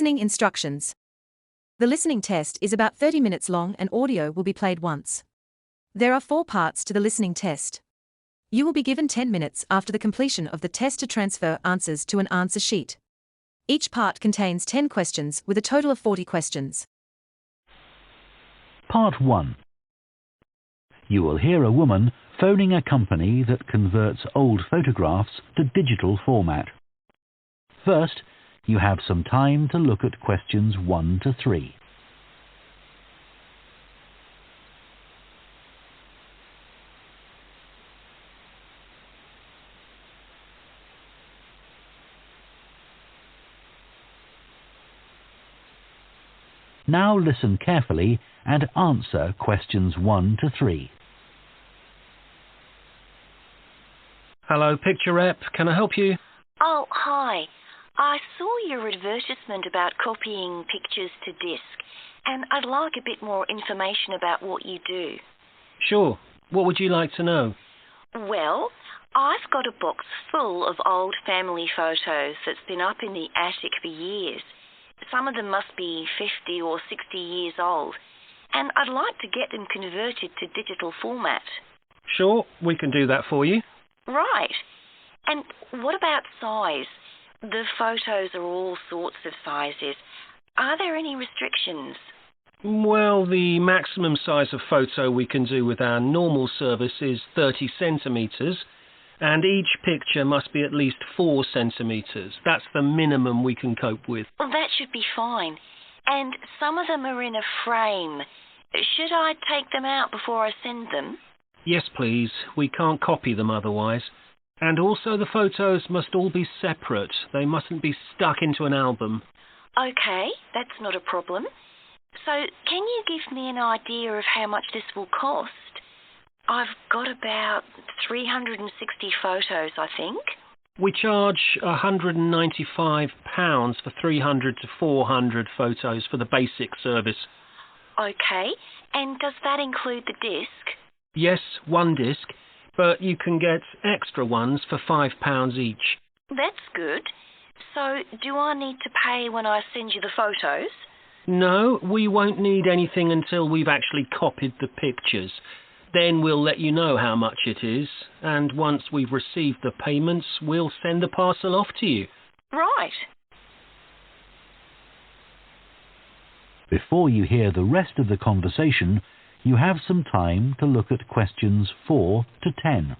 Listening instructions. The listening test is about 30 minutes long and audio will be played once. There are 4 parts to the listening test. You will be given 10 minutes after the completion of the test to transfer answers to an answer sheet. Each part contains 10 questions with a total of 40 questions. Part 1. You will hear a woman phoning a company that converts old photographs to digital format. First, you have some time to look at questions 1 to 3. Now listen carefully and answer questions 1 to 3. Hello, Picture Rep. Can I help you? Oh, hi. I saw your advertisement about copying pictures to disk, and I'd like a bit more information about what you do. Sure. What would you like to know? Well, I've got a box full of old family photos that's been up in the attic for years. Some of them must be 50 or 60 years old, and I'd like to get them converted to digital format. Sure, we can do that for you. Right. And what about size? The photos are all sorts of sizes. Are there any restrictions? Well, the maximum size of photo we can do with our normal service is 30 centimetres, and each picture must be at least 4 centimetres. That's the minimum we can cope with. Well, that should be fine. And some of them are in a frame. Should I take them out before I send them? Yes, please. We can't copy them otherwise. And also the photos must all be separate. They mustn't be stuck into an album. OK, that's not a problem. So, can you give me an idea of how much this will cost? I've got about 360 photos, I think. We charge £195 for 300 to 400 photos for the basic service. OK, and does that include the disc? Yes, 1 disc, but you can get extra ones for £5 each. That's good. So, do I need to pay when I send you the photos? No, we won't need anything until we've actually copied the pictures. Then we'll let you know how much it is, and once we've received the payments, we'll send the parcel off to you. Right. Before you hear the rest of the conversation, you have some time to look at questions 4 to 10.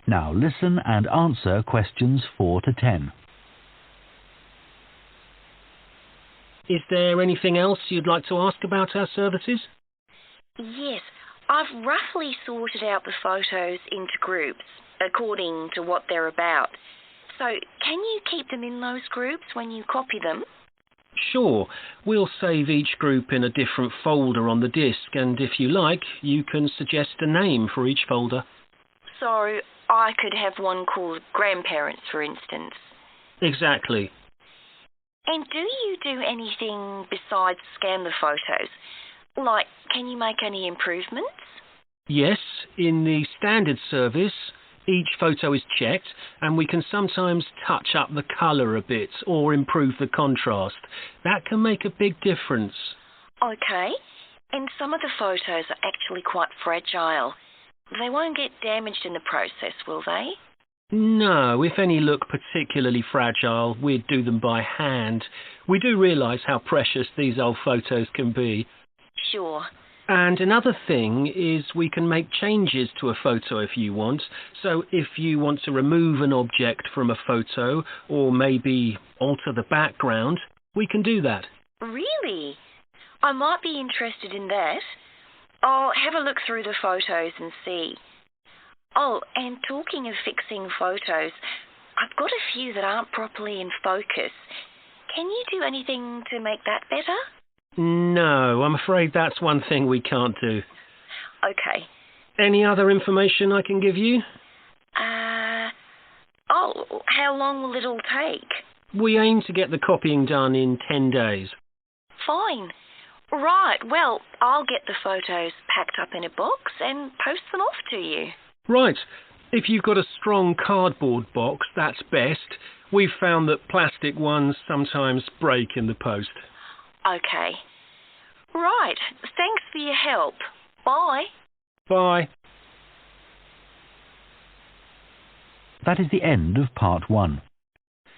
Now listen and answer questions 4 to 10. Is there anything else you'd like to ask about our services? Yes, I've roughly sorted out the photos into groups, according to what they're about. So, can you keep them in those groups when you copy them? Sure. We'll save each group in a different folder on the disk, and if you like, you can suggest a name for each folder. So, I could have one called Grandparents, for instance. Exactly. And do you do anything besides scan the photos? Like, can you make any improvements? Yes, in the standard service, each photo is checked, and we can sometimes touch up the colour a bit or improve the contrast. That can make a big difference. OK. And some of the photos are actually quite fragile. They won't get damaged in the process, will they? No, if any look particularly fragile, we'd do them by hand. We do realise how precious these old photos can be. Sure. And another thing is we can make changes to a photo if you want. So if you want to remove an object from a photo, or maybe alter the background, we can do that. Really? I might be interested in that. I'll have a look through the photos and see. Oh, and talking of fixing photos, I've got a few that aren't properly in focus. Can you do anything to make that better? No, I'm afraid that's one thing we can't do. OK. Any other information I can give you? How long will it all take? We aim to get the copying done in 10 days. Fine. Right, well, I'll get the photos packed up in a box and post them off to you. Right. If you've got a strong cardboard box, that's best. We've found that plastic ones sometimes break in the post. Okay. Right, thanks for your help. Bye. Bye. That is the end of part 1.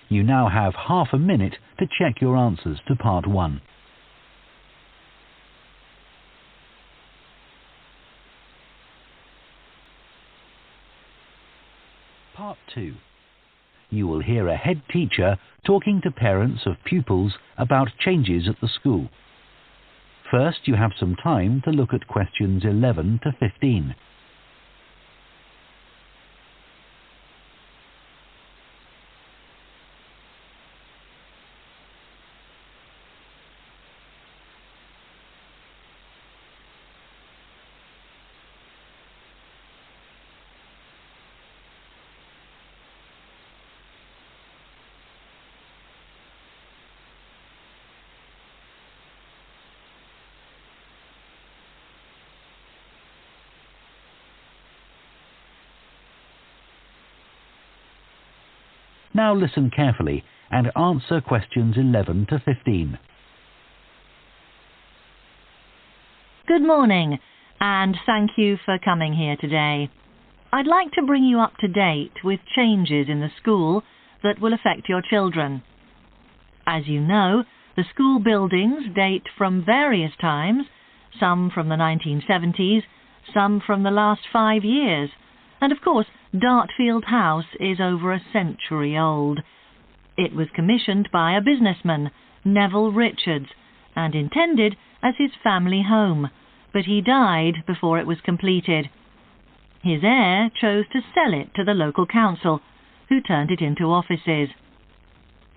You now have half a minute to check your answers to part 1. Part 2. You will hear a head teacher talking to parents of pupils about changes at the school. First, you have some time to look at questions 11 to 15. Now listen carefully and answer questions 11 to 15. Good morning, and thank you for coming here today. I'd like to bring you up to date with changes in the school that will affect your children. As you know, the school buildings date from various times, some from the 1970s, some from the last 5 years, and of course Dartfield House is over a century old. It was commissioned by a businessman, Neville Richards, and intended as his family home, but he died before it was completed. His heir chose to sell it to the local council, who turned it into offices.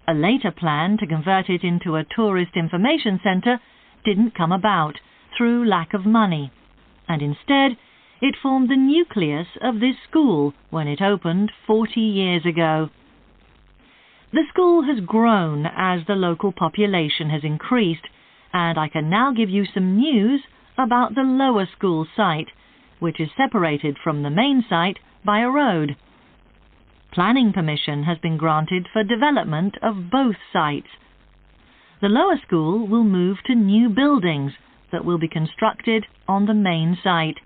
A later plan to convert it into a tourist information centre didn't come about through lack of money, and instead it formed the nucleus of this school when it opened 40 years ago. The school has grown as the local population has increased, and I can now give you some news about the lower school site, which is separated from the main site by a road. Planning permission has been granted for development of both sites. The lower school will move to new buildings that will be constructed on the main site.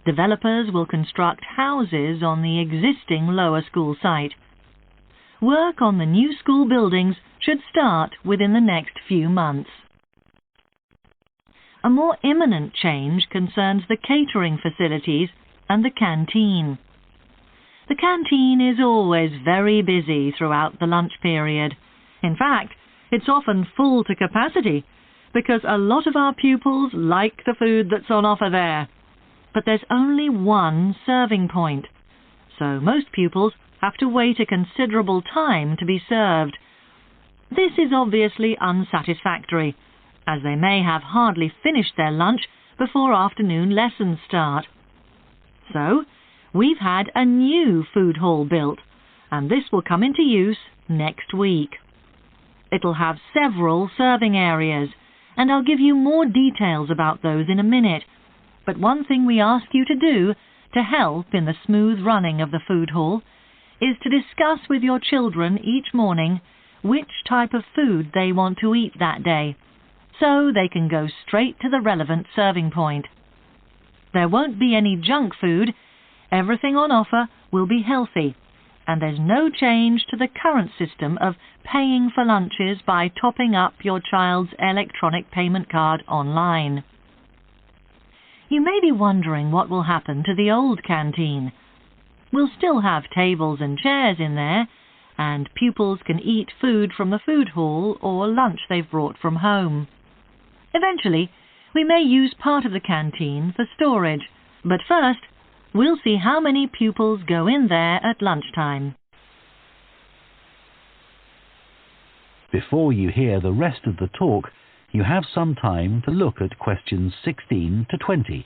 Developers will construct houses on the existing lower school site. Work on the new school buildings should start within the next few months. A more imminent change concerns the catering facilities and the canteen. The canteen is always very busy throughout the lunch period. In fact, it's often full to capacity because a lot of our pupils like the food that's on offer there. But there's only one serving point, so most pupils have to wait a considerable time to be served. This is obviously unsatisfactory, as they may have hardly finished their lunch before afternoon lessons start. So, we've had a new food hall built, and this will come into use next week. It'll have several serving areas, and I'll give you more details about those in a minute. But one thing we ask you to do to help in the smooth running of the food hall is to discuss with your children each morning which type of food they want to eat that day, so they can go straight to the relevant serving point. There won't be any junk food. Everything on offer will be healthy, and there's no change to the current system of paying for lunches by topping up your child's electronic payment card online. You may be wondering what will happen to the old canteen. We'll still have tables and chairs in there, and pupils can eat food from the food hall or lunch they've brought from home. Eventually, we may use part of the canteen for storage, but first, we'll see how many pupils go in there at lunchtime. Before you hear the rest of the talk, you have some time to look at questions 16 to 20.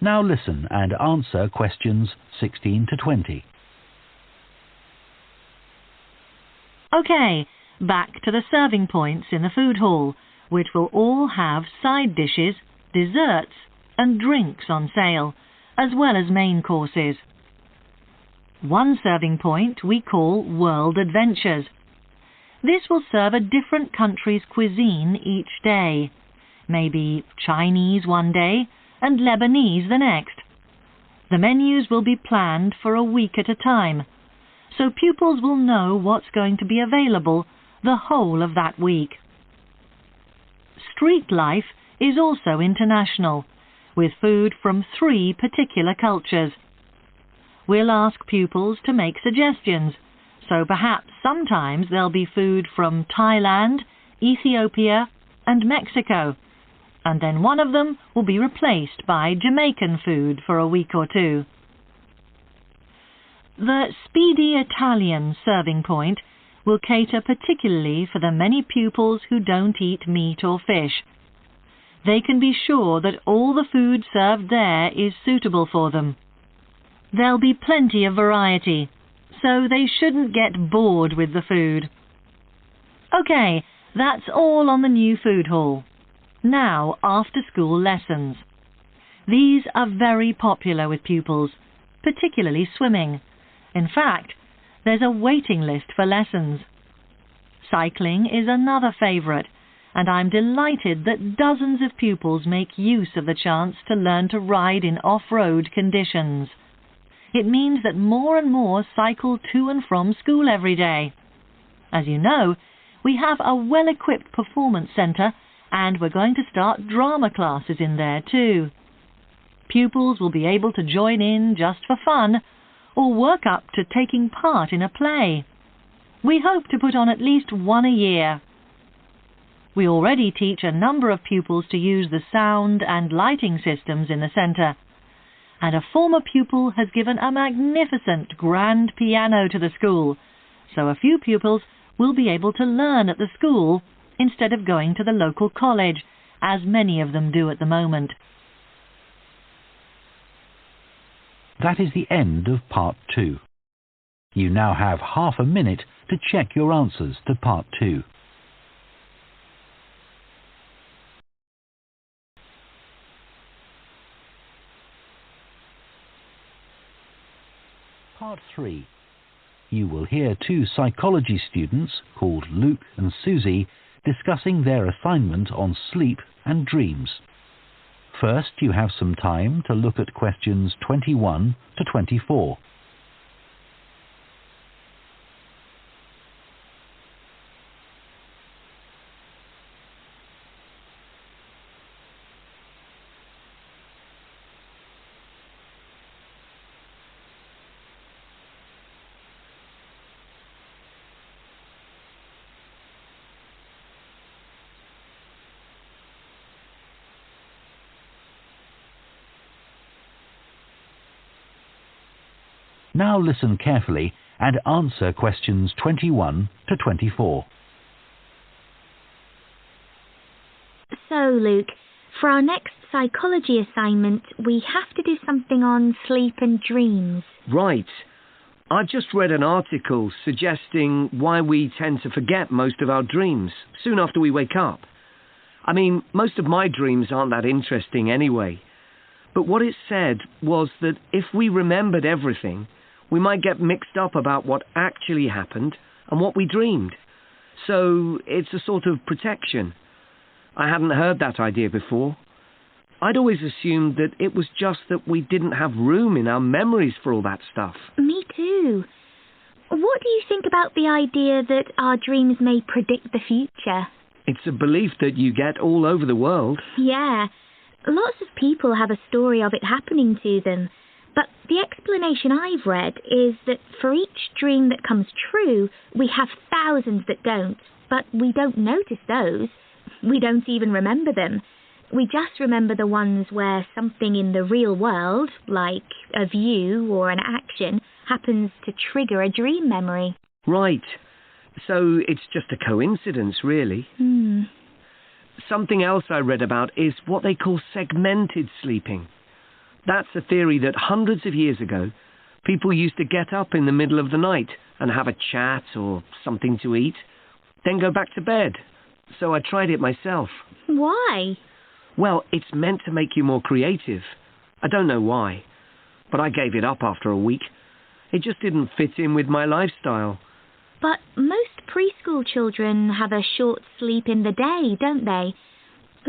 Now listen and answer questions 16 to 20. OK, back to the serving points in the food hall, which will all have side dishes, desserts and drinks on sale, as well as main courses. One serving point we call World Adventures. This will serve a different country's cuisine each day. Maybe Chinese one day and Lebanese the next. The menus will be planned for a week at a time, so pupils will know what's going to be available the whole of that week. Street life is also international, with food from 3 particular cultures. We'll ask pupils to make suggestions, so perhaps sometimes there'll be food from Thailand, Ethiopia and Mexico, and then one of them will be replaced by Jamaican food for a week or 2. The Speedy Italian serving point will cater particularly for the many pupils who don't eat meat or fish. They can be sure that all the food served there is suitable for them. There'll be plenty of variety, so they shouldn't get bored with the food. OK, that's all on the new food hall. Now, after-school lessons. These are very popular with pupils, particularly swimming. In fact, there's a waiting list for lessons. Cycling is another favourite, and I'm delighted that dozens of pupils make use of the chance to learn to ride in off-road conditions. It means that more and more cycle to and from school every day. As you know, we have a well-equipped performance centre, and we're going to start drama classes in there too. Pupils will be able to join in just for fun, or work up to taking part in a play. We hope to put on at least one a year. We already teach a number of pupils to use the sound and lighting systems in the centre, and a former pupil has given a magnificent grand piano to the school, so a few pupils will be able to learn at the school instead of going to the local college, as many of them do at the moment. That is the end of Part 2. You now have half a minute to check your answers to Part 2. Part 3. You will hear 2 psychology students called Luke and Susie discussing their assignment on sleep and dreams. First, you have some time to look at questions 21 to 24. Now listen carefully and answer questions 21 to 24. So, Luke, for our next psychology assignment, we have to do something on sleep and dreams. Right. I've just read an article suggesting why we tend to forget most of our dreams soon after we wake up. I mean, most of my dreams aren't that interesting anyway. But what it said was that if we remembered everything, we might get mixed up about what actually happened and what we dreamed. So it's a sort of protection. I hadn't heard that idea before. I'd always assumed that it was just that we didn't have room in our memories for all that stuff. Me too. What do you think about the idea that our dreams may predict the future? It's a belief that you get all over the world. Yeah. Lots of people have a story of it happening to them. But the explanation I've read is that for each dream that comes true, we have thousands that don't, but we don't notice those. We don't even remember them. We just remember the ones where something in the real world, like a view or an action, happens to trigger a dream memory. Right. So it's just a coincidence, really. Something else I read about is what they call segmented sleeping. That's a theory that hundreds of years ago, people used to get up in the middle of the night and have a chat or something to eat, then go back to bed. So I tried it myself. Why? Well, it's meant to make you more creative. I don't know why, but I gave it up after a week. It just didn't fit in with my lifestyle. But most preschool children have a short sleep in the day, don't they?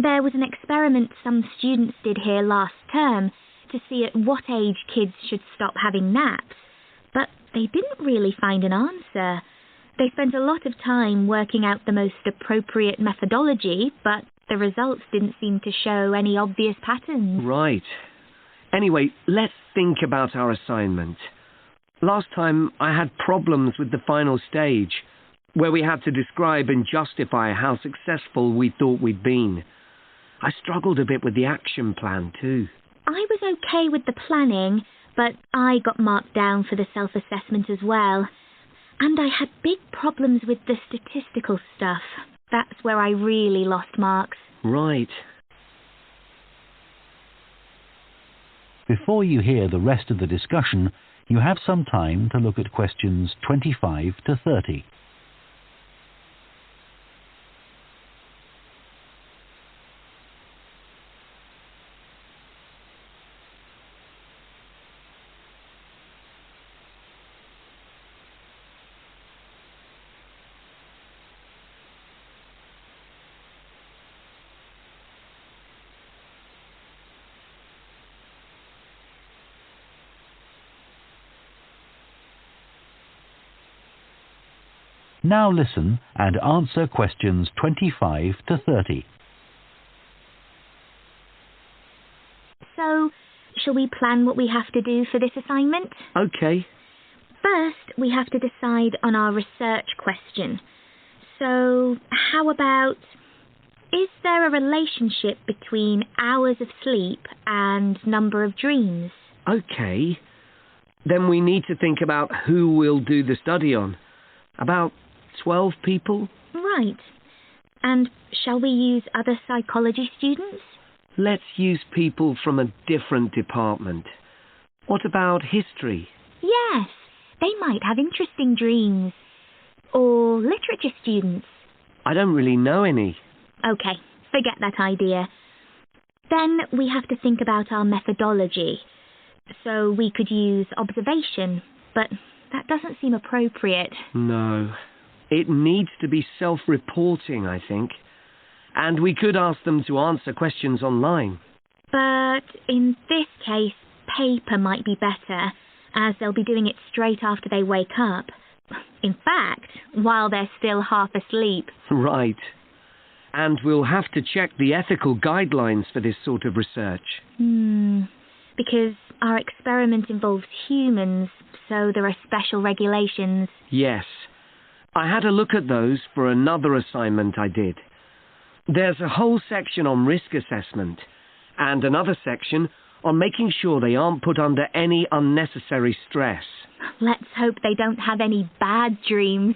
There was an experiment some students did here last term to see at what age kids should stop having naps, but they didn't really find an answer. They spent a lot of time working out the most appropriate methodology, but the results didn't seem to show any obvious patterns. Right. Anyway, let's think about our assignment. Last time I had problems with the final stage, where we had to describe and justify how successful we thought we'd been. I struggled a bit with the action plan too. I was okay with the planning, but I got marked down for the self-assessment as well. And I had big problems with the statistical stuff. That's where I really lost marks. Right. Before you hear the rest of the discussion, you have some time to look at questions 25 to 30. Now listen and answer questions 25 to 30. So, shall we plan what we have to do for this assignment? Okay. First, we have to decide on our research question. So, how about, is there a relationship between hours of sleep and number of dreams? Okay. Then we need to think about who we'll do the study on. About 12 people? Right. And shall we use other psychology students? Let's use people from a different department. What about history? Yes, they might have interesting dreams. Or literature students. I don't really know any. Okay, forget that idea. Then we have to think about our methodology. So we could use observation, but that doesn't seem appropriate. No. It needs to be self-reporting, I think. And we could ask them to answer questions online. But in this case, paper might be better, as they'll be doing it straight after they wake up. In fact, while they're still half asleep. Right. And we'll have to check the ethical guidelines for this sort of research. Because our experiment involves humans, so there are special regulations. Yes. I had a look at those for another assignment I did. There's a whole section on risk assessment, and another section on making sure they aren't put under any unnecessary stress. Let's hope they don't have any bad dreams.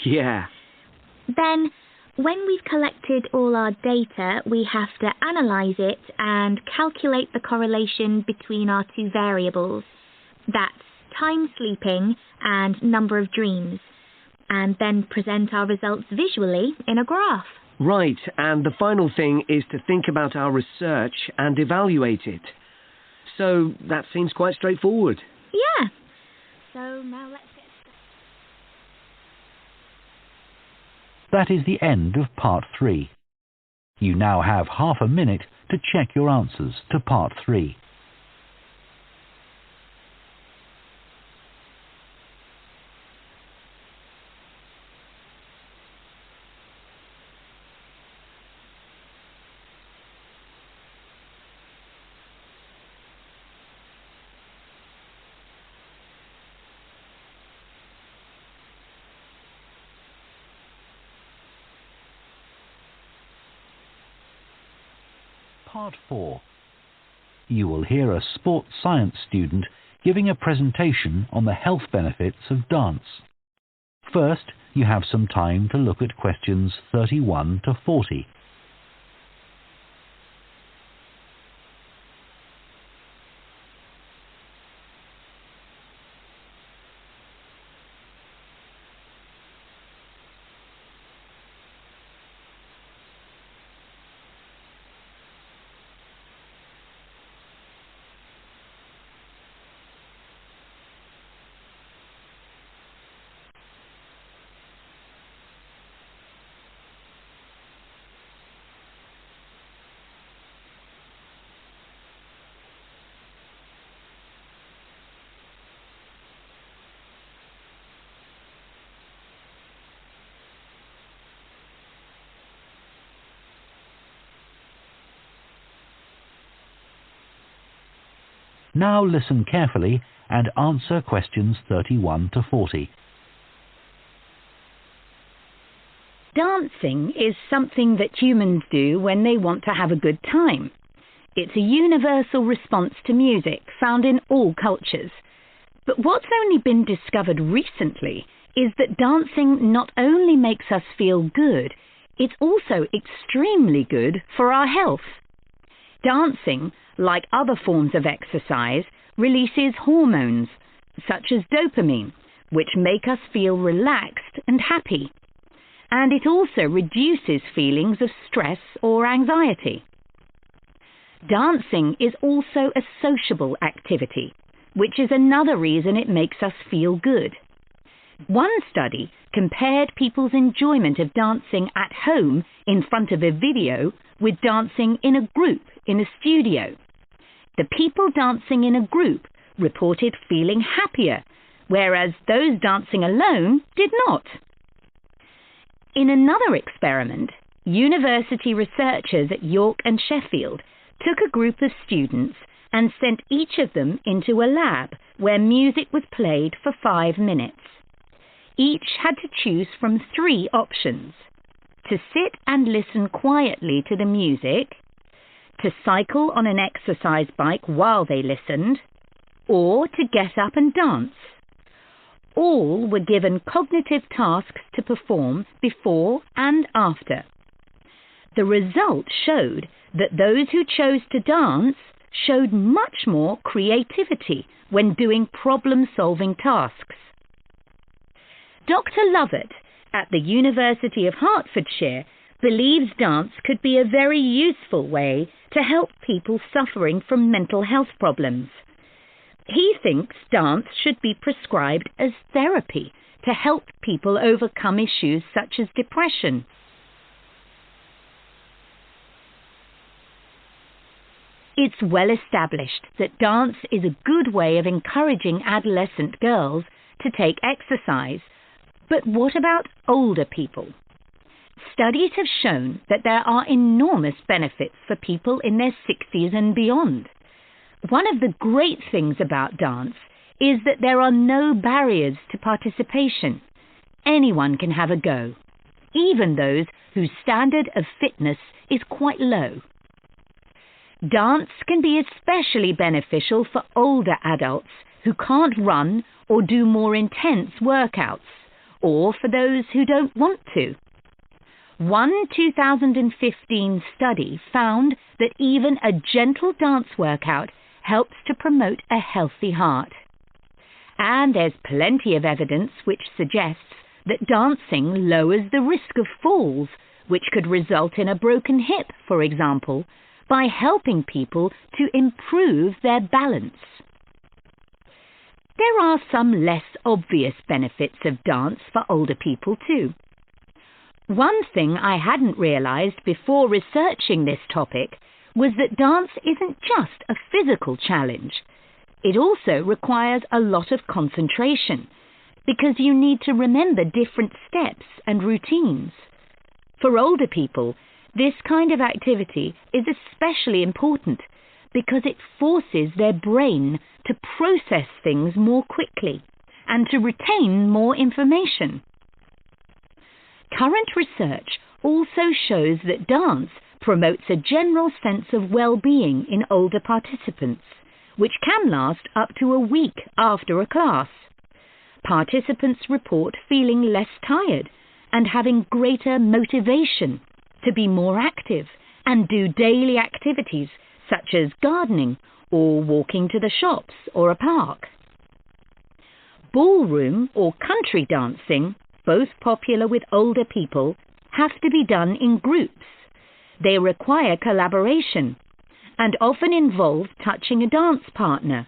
Yeah. Then, when we've collected all our data, we have to analyse it and calculate the correlation between our two variables. That's time sleeping and number of dreams. And then present our results visually in a graph. Right, and the final thing is to think about our research and evaluate it. So that seems quite straightforward. Yeah. So now let's get That started. is the end of part 3. You now have half a minute to check your answers to part 3. Part 4. You will hear a sports science student giving a presentation on the health benefits of dance. First, you have some time to look at questions 31 to 40. Now listen carefully and answer questions 31 to 40. Dancing is something that humans do when they want to have a good time. It's a universal response to music found in all cultures. But what's only been discovered recently is that dancing not only makes us feel good, it's also extremely good for our health. Dancing, like other forms of exercise, releases hormones, such as dopamine, which make us feel relaxed and happy. And it also reduces feelings of stress or anxiety. Dancing is also a sociable activity, which is another reason it makes us feel good. One study compared people's enjoyment of dancing at home in front of a video with dancing in a group in a studio. The people dancing in a group reported feeling happier, whereas those dancing alone did not. In another experiment, university researchers at York and Sheffield took a group of students and sent each of them into a lab where music was played for 5 minutes. Each had to choose from 3 options: to sit and listen quietly to the music, to cycle on an exercise bike while they listened, or to get up and dance. All were given cognitive tasks to perform before and after. The result showed that those who chose to dance showed much more creativity when doing problem-solving tasks. Dr. Lovett at the University of Hertfordshire believes dance could be a very useful way to help people suffering from mental health problems. He thinks dance should be prescribed as therapy to help people overcome issues such as depression. It's well established that dance is a good way of encouraging adolescent girls to take exercise. But what about older people? Studies have shown that there are enormous benefits for people in their 60s and beyond. One of the great things about dance is that there are no barriers to participation. Anyone can have a go, even those whose standard of fitness is quite low. Dance can be especially beneficial for older adults who can't run or do more intense workouts, or for those who don't want to. One 2015 study found that even a gentle dance workout helps to promote a healthy heart. And there's plenty of evidence which suggests that dancing lowers the risk of falls, which could result in a broken hip, for example, by helping people to improve their balance. There are some less obvious benefits of dance for older people too. One thing I hadn't realized before researching this topic was that dance isn't just a physical challenge. It also requires a lot of concentration, because you need to remember different steps and routines. For older people, this kind of activity is especially important because it forces their brain to process things more quickly and to retain more information. Current research also shows that dance promotes a general sense of well-being in older participants, which can last up to a week after a class. Participants report feeling less tired and having greater motivation to be more active and do daily activities such as gardening or walking to the shops or a park. Ballroom or country dancing, both popular with older people, have to be done in groups. They require collaboration and often involve touching a dance partner,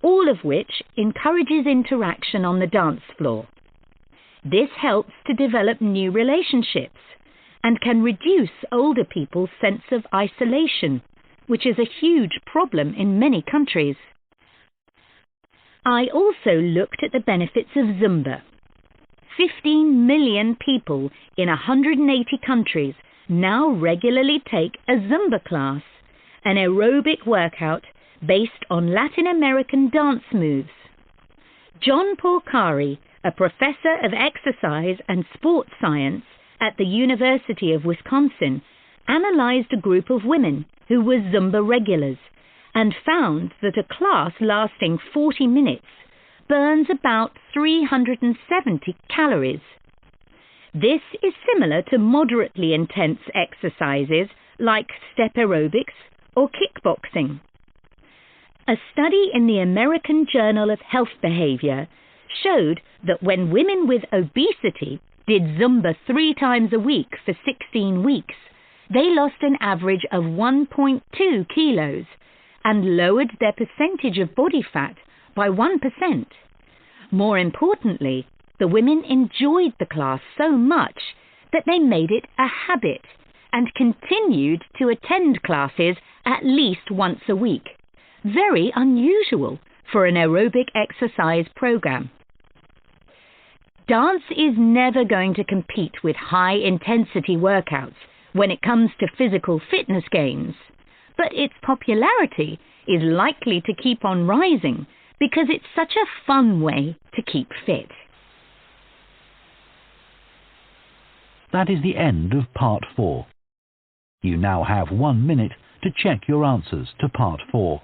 all of which encourages interaction on the dance floor. This helps to develop new relationships and can reduce older people's sense of isolation, which is a huge problem in many countries. I also looked at the benefits of Zumba. 15 million people in 180 countries now regularly take a Zumba class, an aerobic workout based on Latin American dance moves. John Porcari, a professor of exercise and sports science at the University of Wisconsin, analyzed a group of women who were Zumba regulars and found that a class lasting 40 minutes burns about 370 calories. This is similar to moderately intense exercises like step aerobics or kickboxing. A study in the American Journal of Health Behavior showed that when women with obesity did Zumba 3 times a week for 16 weeks, they lost an average of 1.2 kilos and lowered their percentage of body fat by 1%. More importantly, the women enjoyed the class so much that they made it a habit and continued to attend classes at least once a week. Very unusual for an aerobic exercise program. Dance is never going to compete with high-intensity workouts when it comes to physical fitness gains, but its popularity is likely to keep on rising because it's such a fun way to keep fit. That is the end of Part 4. You now have 1 minute to check your answers to Part 4.